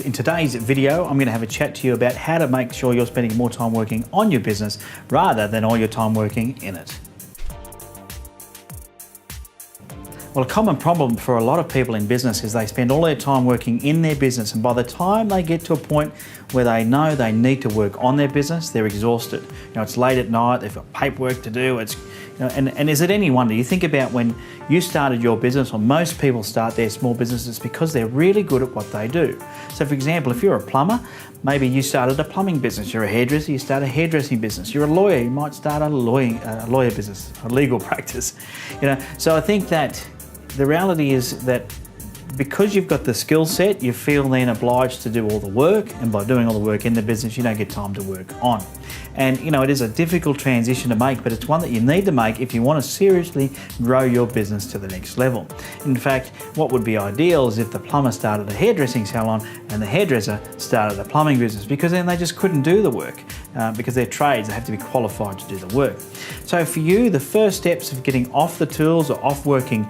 In today's video, I'm going to have a chat to you about how to make sure you're spending more time working on your business rather than all your time working in it. Well, a common problem for a lot of people in business is they spend all their time working in their business, and by the time they get to a point where they know they need to work on their business, they're exhausted. It's late at night, they've got paperwork to do, and is it any wonder? You think about when you started your business, or most people start their small businesses because they're really good at what they do. So for example, if you're a plumber, maybe you started a plumbing business. You're a hairdresser, you start a hairdressing business. You're a lawyer, you might start a lawyer business, a legal practice. So I think that the reality is that because you've got the skill set, you feel then obliged to do all the work, and by doing all the work in the business, you don't get time to work on. And it is a difficult transition to make, but it's one that you need to make if you want to seriously grow your business to the next level. In fact, what would be ideal is if the plumber started a hairdressing salon and the hairdresser started a plumbing business, because then they just couldn't do the work because they're trades, they have to be qualified to do the work. So for you, the first steps of getting off the tools or off working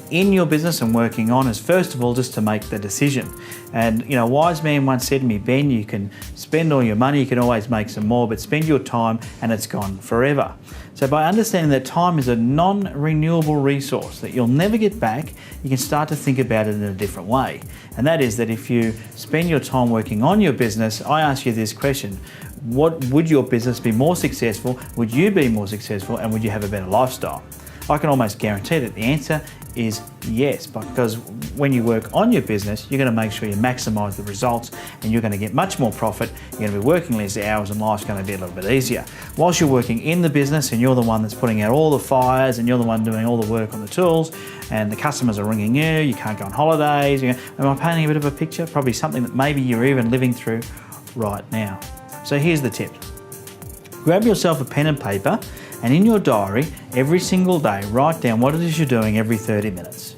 in your business and working on is first of all just to make the decision. And a wise man once said to me, Ben, you can spend all your money, you can always make some more, but spend your time and it's gone forever. So by understanding that time is a non-renewable resource that you'll never get back, you can start to think about it in a different way. And that is that if you spend your time working on your business, I ask you this question: would your business be more successful? Would you be more successful? And would you have a better lifestyle? I can almost guarantee that the answer is yes, because when you work on your business, you're going to make sure you maximize the results and you're going to get much more profit. You're going to be working less hours and life's going to be a little bit easier. Whilst you're working in the business and you're the one that's putting out all the fires and you're the one doing all the work on the tools and the customers are ringing you can't go on holidays. Am I painting a bit of a picture? Probably something that maybe you're even living through right now. So here's the tip. Grab yourself a pen and paper, and in your diary, every single day, write down what it is you're doing every 30 minutes.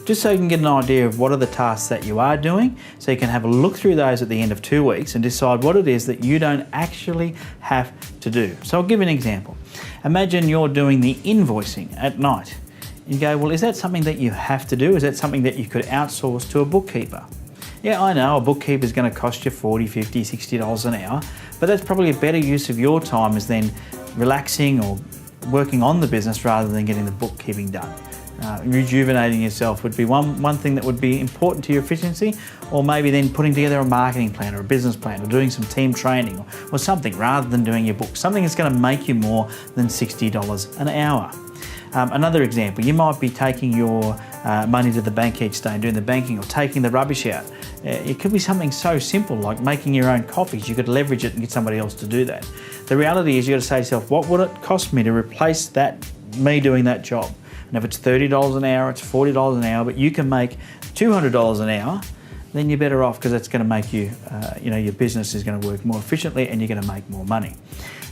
Just so you can get an idea of what are the tasks that you are doing, so you can have a look through those at the end of 2 weeks and decide what it is that you don't actually have to do. So I'll give you an example. Imagine you're doing the invoicing at night. You go, well, is that something that you have to do? Is that something that you could outsource to a bookkeeper? Yeah, I know a bookkeeper is going to cost you $40, $50, $60 an hour, but that's probably a better use of your time is then relaxing or working on the business rather than getting the bookkeeping done. Rejuvenating yourself would be one thing that would be important to your efficiency, or maybe then putting together a marketing plan or a business plan or doing some team training or something rather than doing your book. Something that's going to make you more than $60 an hour. Another example, you might be taking your money to the bank each day and doing the banking or taking the rubbish out. It could be something so simple like making your own coffees. You could leverage it and get somebody else to do that. The reality is you got to say to yourself, what would it cost me to replace me doing that job? And if it's $30 an hour, it's $40 an hour, but you can make $200 an hour, then you're better off because that's going to make you, your business is going to work more efficiently and you're going to make more money.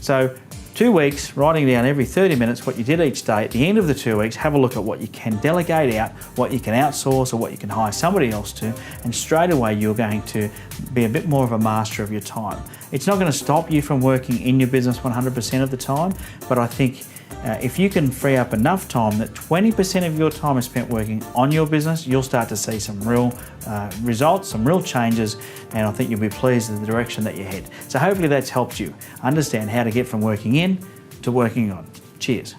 So 2 weeks, writing down every 30 minutes what you did each day. At the end of the 2 weeks, have a look at what you can delegate out, what you can outsource or what you can hire somebody else to, and straight away you're going to be a bit more of a master of your time. It's not going to stop you from working in your business 100% of the time, but I think if you can free up enough time that 20% of your time is spent working on your business, you'll start to see some real results, some real changes, and I think you'll be pleased with the direction that you head. So hopefully that's helped you understand how to get from working in to working on. Cheers.